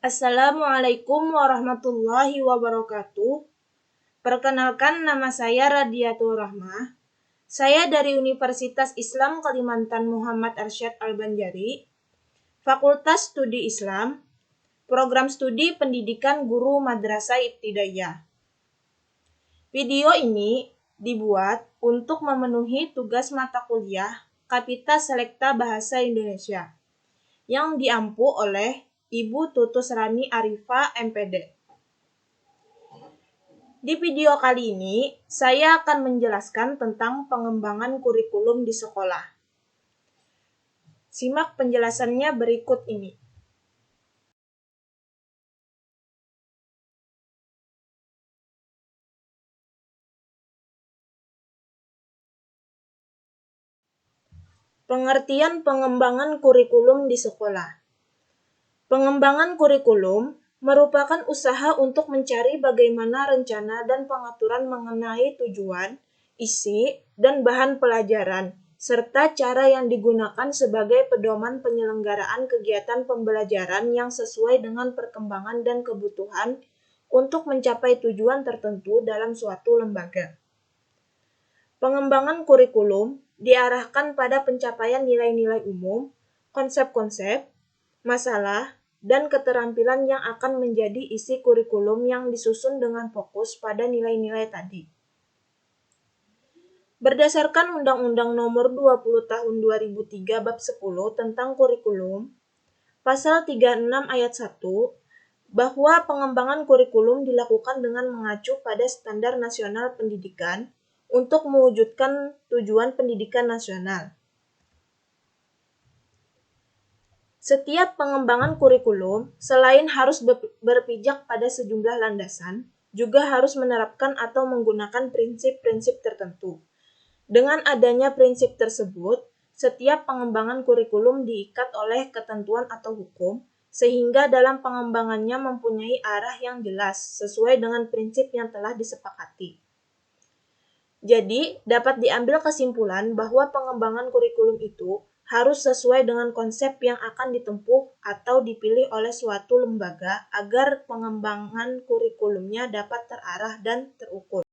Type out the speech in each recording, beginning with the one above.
Assalamualaikum warahmatullahi wabarakatuh. Perkenalkan, nama saya Radiatul Rahmah. Saya dari Universitas Islam Kalimantan Muhammad Arsyad Al-Banjari, Fakultas Studi Islam, Program Studi Pendidikan Guru Madrasah Ibtidaiyah. Video ini dibuat untuk memenuhi tugas mata kuliah Kapita Selekta Bahasa Indonesia yang diampu oleh Ibu Tutus Rani Arifah, MPD. Di video kali ini, saya akan menjelaskan tentang pengembangan kurikulum di sekolah. Simak penjelasannya berikut ini. Pengertian pengembangan kurikulum di sekolah. Pengembangan kurikulum merupakan usaha untuk mencari bagaimana rencana dan pengaturan mengenai tujuan, isi, dan bahan pelajaran, serta cara yang digunakan sebagai pedoman penyelenggaraan kegiatan pembelajaran yang sesuai dengan perkembangan dan kebutuhan untuk mencapai tujuan tertentu dalam suatu lembaga. Pengembangan kurikulum diarahkan pada pencapaian nilai-nilai umum, konsep-konsep, masalah, dan keterampilan yang akan menjadi isi kurikulum yang disusun dengan fokus pada nilai-nilai tadi. Berdasarkan Undang-Undang Nomor 20 Tahun 2003 Bab 10 tentang kurikulum, Pasal 36 Ayat 1, bahwa pengembangan kurikulum dilakukan dengan mengacu pada standar nasional pendidikan untuk mewujudkan tujuan pendidikan nasional. Setiap pengembangan kurikulum, selain harus berpijak pada sejumlah landasan, juga harus menerapkan atau menggunakan prinsip-prinsip tertentu. Dengan adanya prinsip tersebut, setiap pengembangan kurikulum diikat oleh ketentuan atau hukum, sehingga dalam pengembangannya mempunyai arah yang jelas sesuai dengan prinsip yang telah disepakati. Jadi, dapat diambil kesimpulan bahwa pengembangan kurikulum itu harus sesuai dengan konsep yang akan ditempuh atau dipilih oleh suatu lembaga agar pengembangan kurikulumnya dapat terarah dan terukur.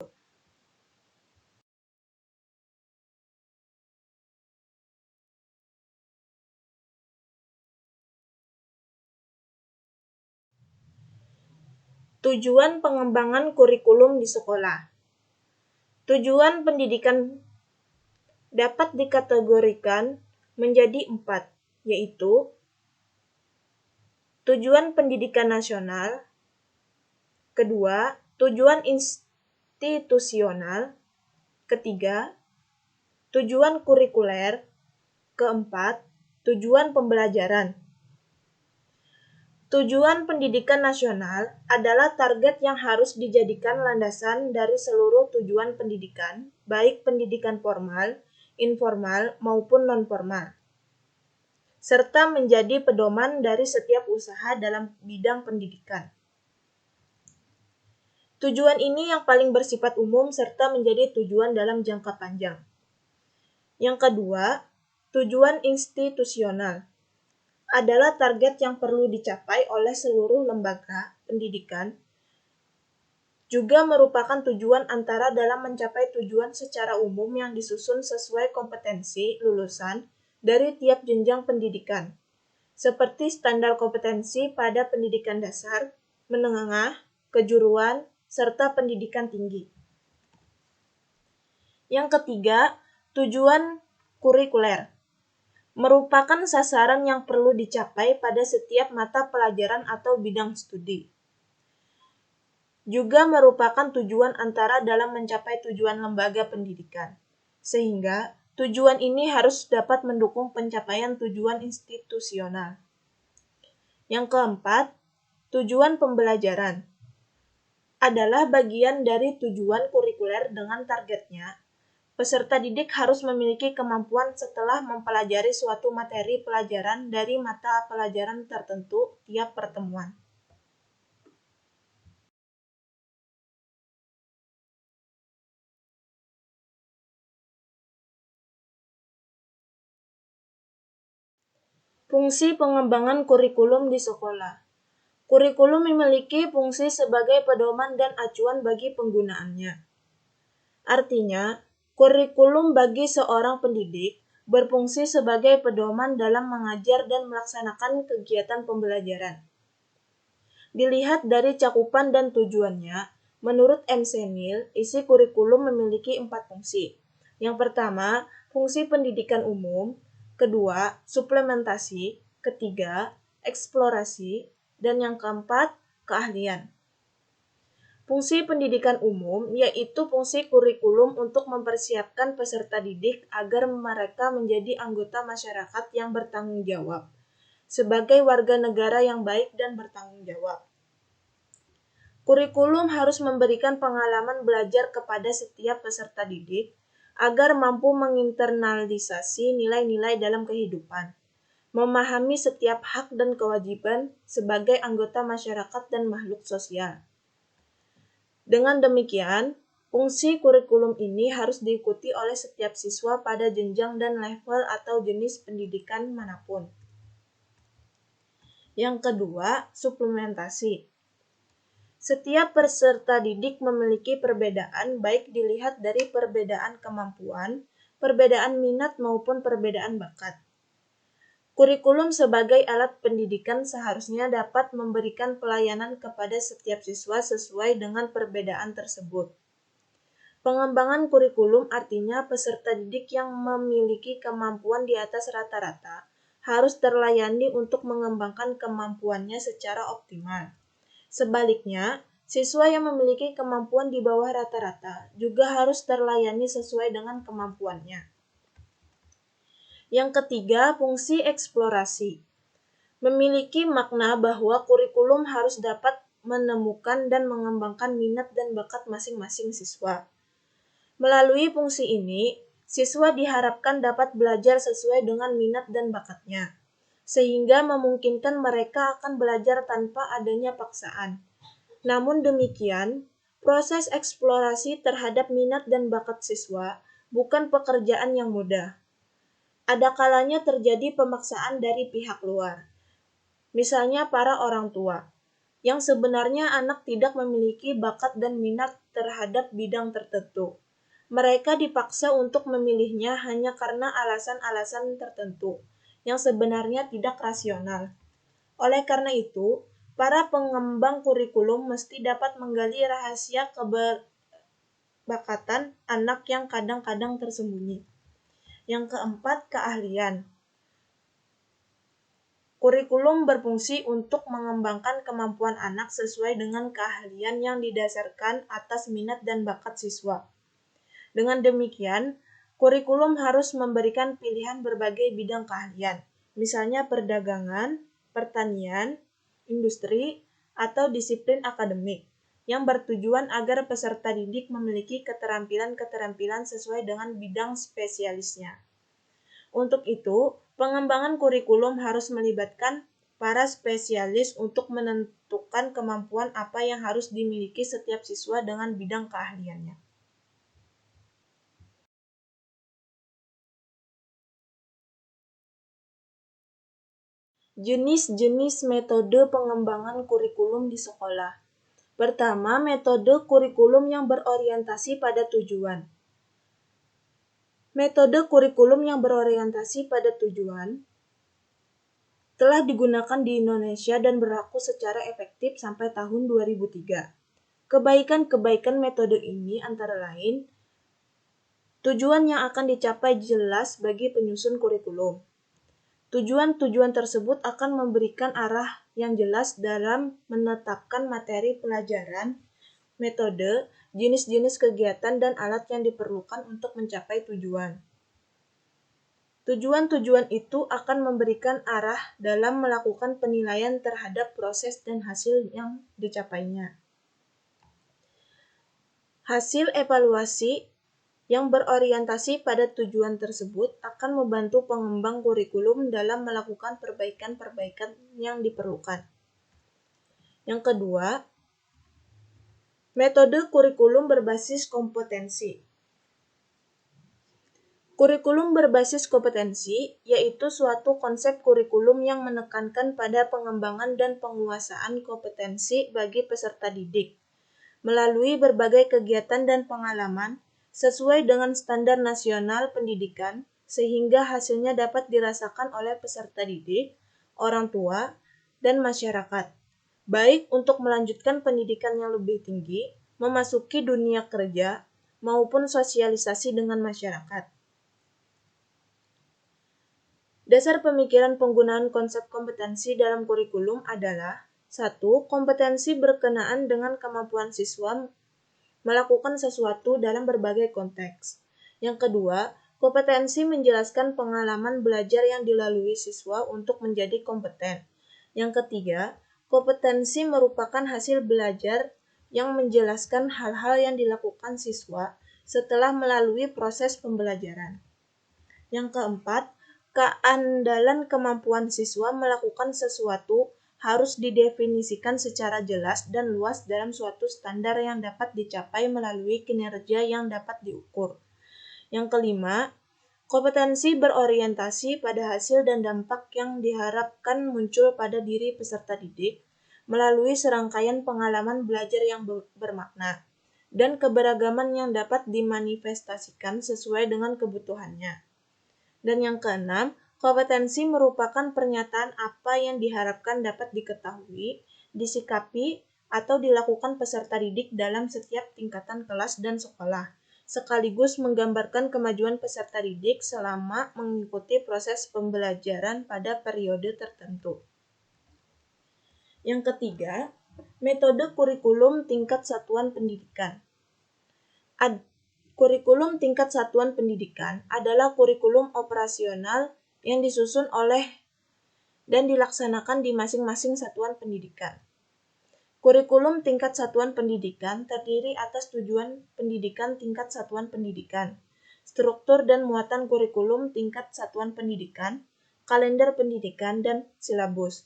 Tujuan pengembangan kurikulum di sekolah. Tujuan pendidikan dapat dikategorikan menjadi 4, yaitu tujuan pendidikan nasional, kedua, tujuan institusional, ketiga, tujuan kurikuler, keempat, tujuan pembelajaran. Tujuan pendidikan nasional adalah target yang harus dijadikan landasan dari seluruh tujuan pendidikan, baik pendidikan formal, informal, maupun non-formal, serta menjadi pedoman dari setiap usaha dalam bidang pendidikan. Tujuan ini yang paling bersifat umum serta menjadi tujuan dalam jangka panjang. Yang kedua, tujuan institusional adalah target yang perlu dicapai oleh seluruh lembaga pendidikan, juga merupakan tujuan antara dalam mencapai tujuan secara umum yang disusun sesuai kompetensi lulusan dari tiap jenjang pendidikan, seperti standar kompetensi pada pendidikan dasar, menengah, kejuruan, serta pendidikan tinggi. Yang ketiga, tujuan kurikuler merupakan sasaran yang perlu dicapai pada setiap mata pelajaran atau bidang studi. Juga merupakan tujuan antara dalam mencapai tujuan lembaga pendidikan, sehingga tujuan ini harus dapat mendukung pencapaian tujuan institusional. Yang keempat, tujuan pembelajaran adalah bagian dari tujuan kurikuler dengan targetnya. Peserta didik harus memiliki kemampuan setelah mempelajari suatu materi pelajaran dari mata pelajaran tertentu tiap pertemuan. Fungsi pengembangan kurikulum di sekolah. Kurikulum memiliki fungsi sebagai pedoman dan acuan bagi penggunaannya. Artinya, kurikulum bagi seorang pendidik berfungsi sebagai pedoman dalam mengajar dan melaksanakan kegiatan pembelajaran. Dilihat dari cakupan dan tujuannya, menurut M. Senil, isi kurikulum memiliki 4 fungsi. Yang pertama, fungsi pendidikan umum, kedua, suplementasi, ketiga, eksplorasi, dan yang keempat, keahlian. Fungsi pendidikan umum yaitu fungsi kurikulum untuk mempersiapkan peserta didik agar mereka menjadi anggota masyarakat yang bertanggung jawab sebagai warga negara yang baik dan bertanggung jawab. Kurikulum harus memberikan pengalaman belajar kepada setiap peserta didik agar mampu menginternalisasi nilai-nilai dalam kehidupan, memahami setiap hak dan kewajiban sebagai anggota masyarakat dan makhluk sosial. Dengan demikian, fungsi kurikulum ini harus diikuti oleh setiap siswa pada jenjang dan level atau jenis pendidikan manapun. Yang kedua, suplementasi. Setiap peserta didik memiliki perbedaan baik dilihat dari perbedaan kemampuan, perbedaan minat maupun perbedaan bakat. Kurikulum sebagai alat pendidikan seharusnya dapat memberikan pelayanan kepada setiap siswa sesuai dengan perbedaan tersebut. Pengembangan kurikulum artinya peserta didik yang memiliki kemampuan di atas rata-rata harus terlayani untuk mengembangkan kemampuannya secara optimal. Sebaliknya, siswa yang memiliki kemampuan di bawah rata-rata juga harus terlayani sesuai dengan kemampuannya. Yang ketiga, fungsi eksplorasi. Memiliki makna bahwa kurikulum harus dapat menemukan dan mengembangkan minat dan bakat masing-masing siswa. Melalui fungsi ini, siswa diharapkan dapat belajar sesuai dengan minat dan bakatnya, sehingga memungkinkan mereka akan belajar tanpa adanya paksaan. Namun demikian, proses eksplorasi terhadap minat dan bakat siswa bukan pekerjaan yang mudah. Ada kalanya terjadi pemaksaan dari pihak luar, misalnya para orang tua, yang sebenarnya anak tidak memiliki bakat dan minat terhadap bidang tertentu. Mereka dipaksa untuk memilihnya hanya karena alasan-alasan tertentu yang sebenarnya tidak rasional. Oleh karena itu, para pengembang kurikulum mesti dapat menggali rahasia keberbakatan anak yang kadang-kadang tersembunyi. Yang keempat, keahlian. Kurikulum berfungsi untuk mengembangkan kemampuan anak sesuai dengan keahlian yang didasarkan atas minat dan bakat siswa. Dengan demikian, kurikulum harus memberikan pilihan berbagai bidang keahlian, misalnya perdagangan, pertanian, industri, atau disiplin akademik, yang bertujuan agar peserta didik memiliki keterampilan-keterampilan sesuai dengan bidang spesialisnya. Untuk itu, pengembangan kurikulum harus melibatkan para spesialis untuk menentukan kemampuan apa yang harus dimiliki setiap siswa dengan bidang keahliannya. Jenis-jenis metode pengembangan kurikulum di sekolah. Pertama, metode kurikulum yang berorientasi pada tujuan. Metode kurikulum yang berorientasi pada tujuan telah digunakan di Indonesia dan berlaku secara efektif sampai tahun 2003. Kebaikan-kebaikan metode ini antara lain, tujuan yang akan dicapai jelas bagi penyusun kurikulum. Tujuan-tujuan tersebut akan memberikan arah yang jelas dalam menetapkan materi pelajaran, metode, jenis-jenis kegiatan, dan alat yang diperlukan untuk mencapai tujuan. Tujuan-tujuan itu akan memberikan arah dalam melakukan penilaian terhadap proses dan hasil yang dicapainya. Hasil evaluasi yang berorientasi pada tujuan tersebut akan membantu pengembang kurikulum dalam melakukan perbaikan-perbaikan yang diperlukan. Yang kedua, metode kurikulum berbasis kompetensi. Kurikulum berbasis kompetensi yaitu suatu konsep kurikulum yang menekankan pada pengembangan dan penguasaan kompetensi bagi peserta didik melalui berbagai kegiatan dan pengalaman sesuai dengan standar nasional pendidikan sehingga hasilnya dapat dirasakan oleh peserta didik, orang tua, dan masyarakat, baik untuk melanjutkan pendidikan yang lebih tinggi, memasuki dunia kerja, maupun sosialisasi dengan masyarakat. Dasar pemikiran penggunaan konsep kompetensi dalam kurikulum adalah 1. Kompetensi berkenaan dengan kemampuan siswa melakukan sesuatu dalam berbagai konteks. Yang kedua, kompetensi menjelaskan pengalaman belajar yang dilalui siswa untuk menjadi kompeten. Yang ketiga, kompetensi merupakan hasil belajar yang menjelaskan hal-hal yang dilakukan siswa setelah melalui proses pembelajaran. Yang keempat, keandalan kemampuan siswa melakukan sesuatu harus didefinisikan secara jelas dan luas dalam suatu standar yang dapat dicapai melalui kinerja yang dapat diukur. Yang kelima, kompetensi berorientasi pada hasil dan dampak yang diharapkan muncul pada diri peserta didik melalui serangkaian pengalaman belajar yang bermakna dan keberagaman yang dapat dimanifestasikan sesuai dengan kebutuhannya. Dan yang keenam, kompetensi merupakan pernyataan apa yang diharapkan dapat diketahui, disikapi, atau dilakukan peserta didik dalam setiap tingkatan kelas dan sekolah, sekaligus menggambarkan kemajuan peserta didik selama mengikuti proses pembelajaran pada periode tertentu. Yang ketiga, metode kurikulum tingkat satuan pendidikan. Kurikulum tingkat satuan pendidikan adalah kurikulum operasional yang disusun oleh dan dilaksanakan di masing-masing satuan pendidikan. Kurikulum tingkat satuan pendidikan terdiri atas tujuan pendidikan tingkat satuan pendidikan, struktur dan muatan kurikulum tingkat satuan pendidikan, kalender pendidikan, dan silabus.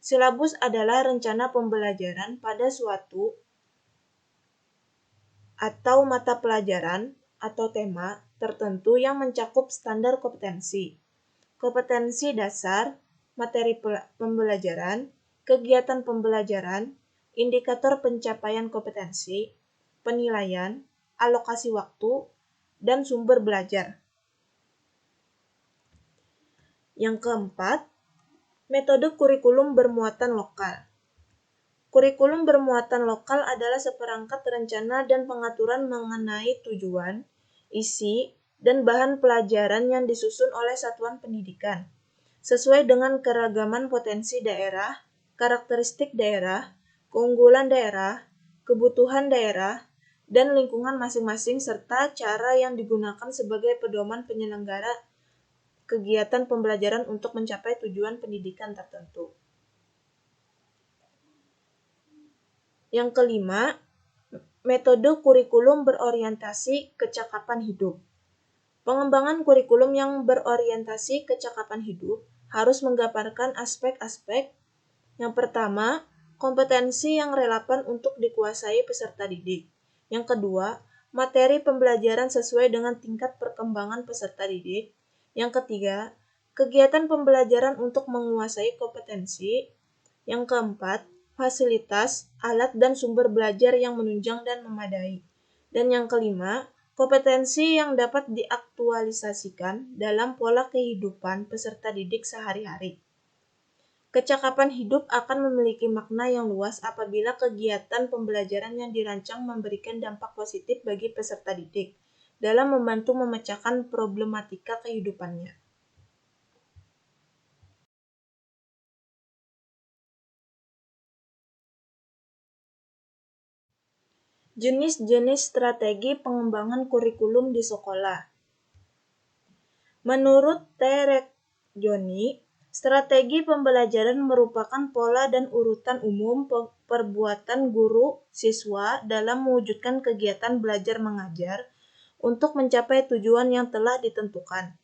Silabus adalah rencana pembelajaran pada suatu atau mata pelajaran atau tema tertentu yang mencakup standar kompetensi, kompetensi dasar, materi pembelajaran, kegiatan pembelajaran, indikator pencapaian kompetensi, penilaian, alokasi waktu, dan sumber belajar. Yang keempat, metode kurikulum bermuatan lokal. Kurikulum bermuatan lokal adalah seperangkat rencana dan pengaturan mengenai tujuan, isi, dan bahan pelajaran yang disusun oleh satuan pendidikan, sesuai dengan keragaman potensi daerah, karakteristik daerah, keunggulan daerah, kebutuhan daerah, dan lingkungan masing-masing serta cara yang digunakan sebagai pedoman penyelenggara kegiatan pembelajaran untuk mencapai tujuan pendidikan tertentu. Yang kelima, metode kurikulum berorientasi kecakapan hidup. Pengembangan kurikulum yang berorientasi kecakapan hidup harus menggambarkan aspek-aspek. Yang pertama, kompetensi yang relevan untuk dikuasai peserta didik. Yang kedua, materi pembelajaran sesuai dengan tingkat perkembangan peserta didik. Yang ketiga, kegiatan pembelajaran untuk menguasai kompetensi. Yang keempat, fasilitas, alat, dan sumber belajar yang menunjang dan memadai. Dan yang kelima, kompetensi yang dapat diaktualisasikan dalam pola kehidupan peserta didik sehari-hari. Kecakapan hidup akan memiliki makna yang luas apabila kegiatan pembelajaran yang dirancang memberikan dampak positif bagi peserta didik dalam membantu memecahkan problematika kehidupannya. Jenis-jenis strategi pengembangan kurikulum di sekolah. Menurut T. Rekjoni, strategi pembelajaran merupakan pola dan urutan umum perbuatan guru siswa dalam mewujudkan kegiatan belajar mengajar untuk mencapai tujuan yang telah ditentukan.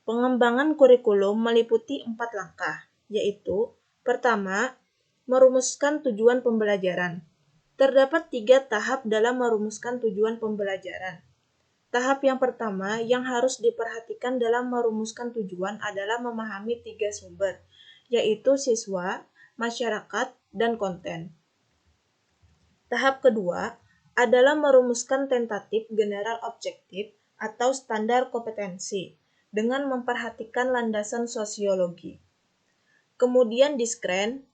Pengembangan kurikulum meliputi 4 langkah, yaitu pertama, merumuskan tujuan pembelajaran. Terdapat 3 tahap dalam merumuskan tujuan pembelajaran. Tahap yang pertama yang harus diperhatikan dalam merumuskan tujuan adalah memahami 3 sumber, yaitu siswa, masyarakat, dan konten. Tahap kedua adalah merumuskan tentatif general objektif atau standar kompetensi dengan memperhatikan landasan sosiologi. Kemudian diskren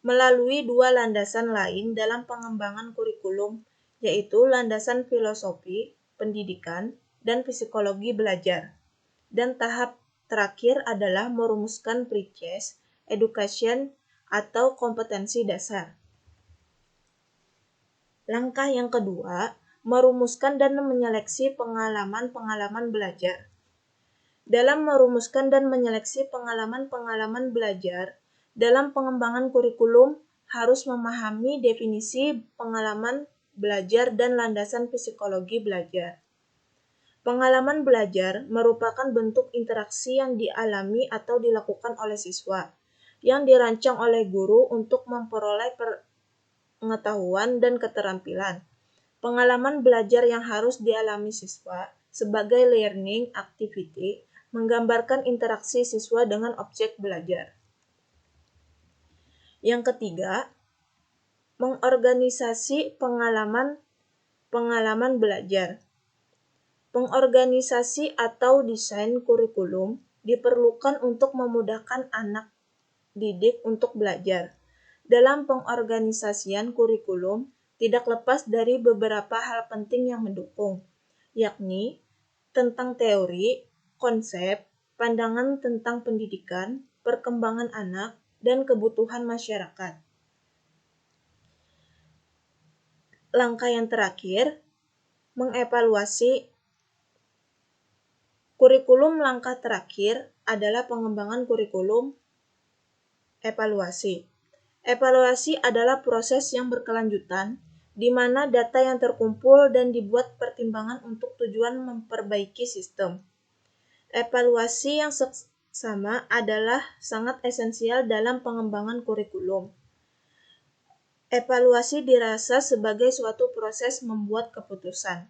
melalui dua landasan lain dalam pengembangan kurikulum, yaitu landasan filosofi, pendidikan, dan psikologi belajar. Dan tahap terakhir adalah merumuskan pre-case education atau kompetensi dasar. Langkah yang kedua, merumuskan dan menyeleksi pengalaman-pengalaman belajar. Dalam merumuskan dan menyeleksi pengalaman-pengalaman belajar, dalam pengembangan kurikulum harus memahami definisi pengalaman belajar dan landasan psikologi belajar. Pengalaman belajar merupakan bentuk interaksi yang dialami atau dilakukan oleh siswa, yang dirancang oleh guru untuk memperoleh pengetahuan dan keterampilan. Pengalaman belajar yang harus dialami siswa sebagai learning activity menggambarkan interaksi siswa dengan objek belajar. Yang ketiga, mengorganisasi pengalaman belajar. Pengorganisasi atau desain kurikulum diperlukan untuk memudahkan anak didik untuk belajar. Dalam pengorganisasian kurikulum, tidak lepas dari beberapa hal penting yang mendukung, yakni tentang teori, konsep, pandangan tentang pendidikan, perkembangan anak, dan kebutuhan masyarakat. Langkah yang terakhir, mengevaluasi kurikulum. Langkah terakhir adalah pengembangan kurikulum evaluasi. Evaluasi adalah proses yang berkelanjutan di mana data yang terkumpul dan dibuat pertimbangan untuk tujuan memperbaiki sistem. Evaluasi yang seksama adalah sangat esensial dalam pengembangan kurikulum. Evaluasi dirasa sebagai suatu proses membuat keputusan,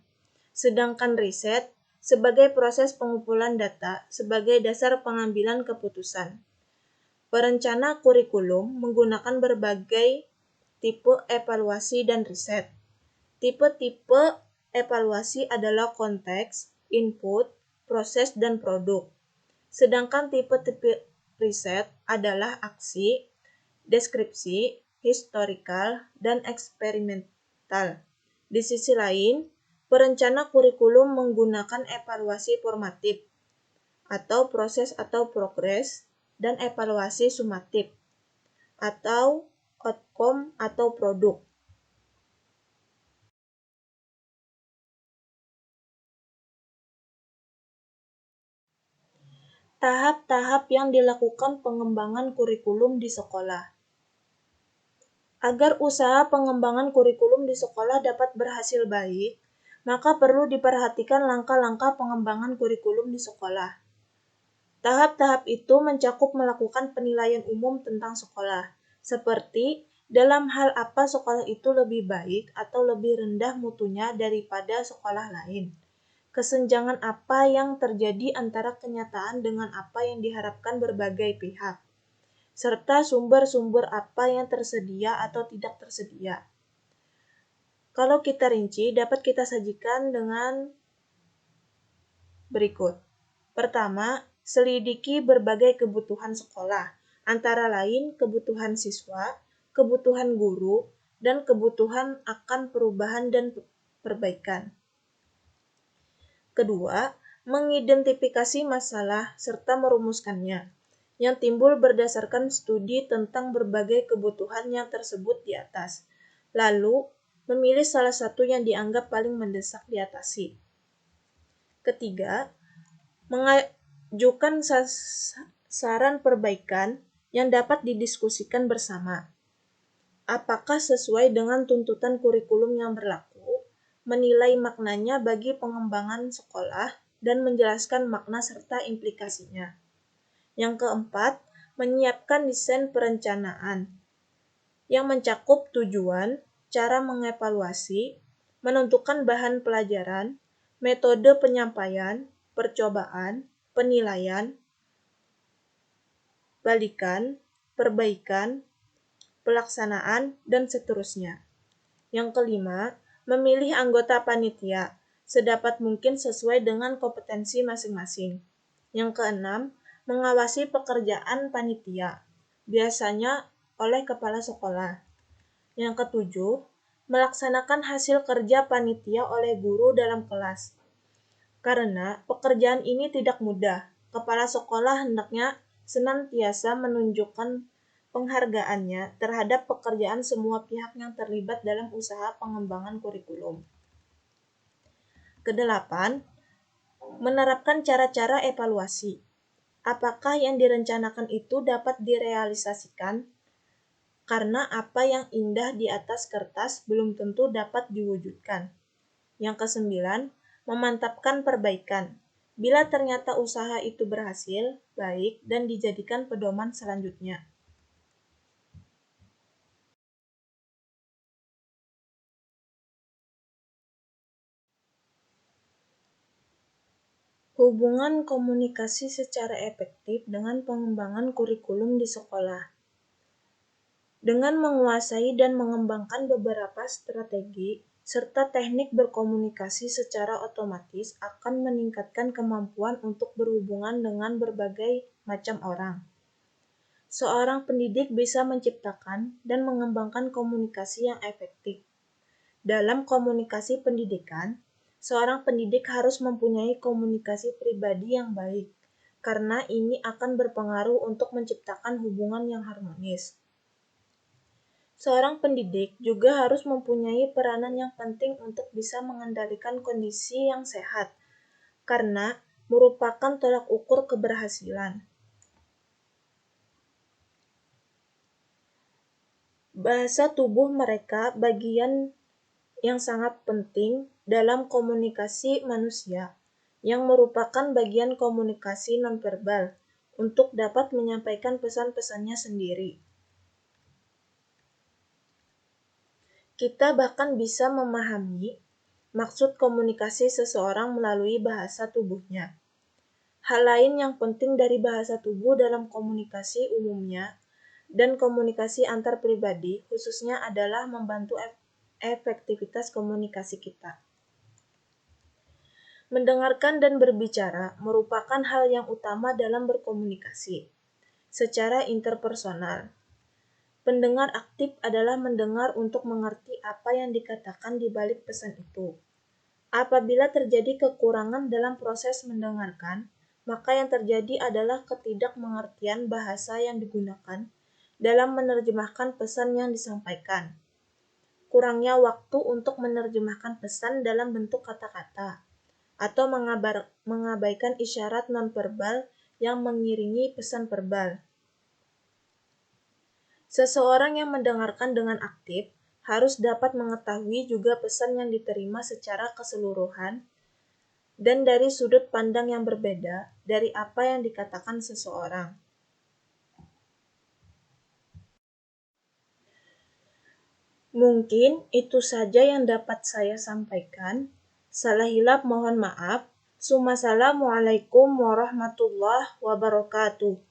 sedangkan riset sebagai proses pengumpulan data sebagai dasar pengambilan keputusan. Perencana kurikulum menggunakan berbagai tipe evaluasi dan riset. Tipe-tipe evaluasi adalah konteks, input, proses, dan produk. Sedangkan tipe-tipe riset adalah aksi, deskripsi, historical, dan eksperimental. Di sisi lain, perencana kurikulum menggunakan evaluasi formatif atau proses atau progres dan evaluasi sumatif atau outcome atau produk. Tahap-tahap yang dilakukan pengembangan kurikulum di sekolah. Agar usaha pengembangan kurikulum di sekolah dapat berhasil baik, maka perlu diperhatikan langkah-langkah pengembangan kurikulum di sekolah. Tahap-tahap itu mencakup melakukan penilaian umum tentang sekolah, seperti dalam hal apa sekolah itu lebih baik atau lebih rendah mutunya daripada sekolah lain. Kesenjangan apa yang terjadi antara kenyataan dengan apa yang diharapkan berbagai pihak, serta sumber-sumber apa yang tersedia atau tidak tersedia. Kalau kita rinci, dapat kita sajikan dengan berikut. Pertama, selidiki berbagai kebutuhan sekolah, antara lain kebutuhan siswa, kebutuhan guru, dan kebutuhan akan perubahan dan perbaikan. Kedua, mengidentifikasi masalah serta merumuskannya, yang timbul berdasarkan studi tentang berbagai kebutuhan yang tersebut di atas, lalu memilih salah satu yang dianggap paling mendesak diatasi. Ketiga, mengajukan saran perbaikan yang dapat didiskusikan bersama. Apakah sesuai dengan tuntutan kurikulum yang berlaku, menilai maknanya bagi pengembangan sekolah, dan menjelaskan makna serta implikasinya. Yang keempat, menyiapkan desain perencanaan yang mencakup tujuan, cara mengevaluasi, menentukan bahan pelajaran, metode penyampaian, percobaan, penilaian, balikan, perbaikan, pelaksanaan, dan seterusnya. Yang kelima, memilih anggota panitia sedapat mungkin sesuai dengan kompetensi masing-masing. Yang keenam, mengawasi pekerjaan panitia, biasanya oleh kepala sekolah. Yang ketujuh, melaksanakan hasil kerja panitia oleh guru dalam kelas. Karena pekerjaan ini tidak mudah, kepala sekolah hendaknya senantiasa menunjukkan penghargaannya terhadap pekerjaan semua pihak yang terlibat dalam usaha pengembangan kurikulum. Kedelapan, menerapkan cara-cara evaluasi. Apakah yang direncanakan itu dapat direalisasikan? Karena apa yang indah di atas kertas belum tentu dapat diwujudkan. Yang kesembilan, memantapkan perbaikan. Bila ternyata usaha itu berhasil, baik, dan dijadikan pedoman selanjutnya. Hubungan komunikasi secara efektif dengan pengembangan kurikulum di sekolah. Dengan menguasai dan mengembangkan beberapa strategi serta teknik berkomunikasi secara otomatis akan meningkatkan kemampuan untuk berhubungan dengan berbagai macam orang. Seorang pendidik bisa menciptakan dan mengembangkan komunikasi yang efektif. Dalam komunikasi pendidikan, seorang pendidik harus mempunyai komunikasi pribadi yang baik, karena ini akan berpengaruh untuk menciptakan hubungan yang harmonis. Seorang pendidik juga harus mempunyai peranan yang penting untuk bisa mengendalikan kondisi yang sehat, karena merupakan tolak ukur keberhasilan. Bahasa tubuh mereka bagian yang sangat penting dalam komunikasi manusia, yang merupakan bagian komunikasi nonverbal untuk dapat menyampaikan pesan-pesannya sendiri. Kita bahkan bisa memahami maksud komunikasi seseorang melalui bahasa tubuhnya. Hal lain yang penting dari bahasa tubuh dalam komunikasi umumnya dan komunikasi antar pribadi khususnya adalah membantu efektivitas komunikasi kita. Mendengarkan dan berbicara merupakan hal yang utama dalam berkomunikasi secara interpersonal. Pendengar aktif adalah mendengar untuk mengerti apa yang dikatakan di balik pesan itu. Apabila terjadi kekurangan dalam proses mendengarkan, maka yang terjadi adalah ketidakmengertian bahasa yang digunakan dalam menerjemahkan pesan yang disampaikan. Kurangnya waktu untuk menerjemahkan pesan dalam bentuk kata-kata, atau mengabaikan isyarat nonverbal yang mengiringi pesan verbal. Seseorang yang mendengarkan dengan aktif harus dapat mengetahui juga pesan yang diterima secara keseluruhan dan dari sudut pandang yang berbeda dari apa yang dikatakan seseorang. Mungkin itu saja yang dapat saya sampaikan. Salah hilap mohon maaf. Assalamualaikum warahmatullahi wabarakatuh.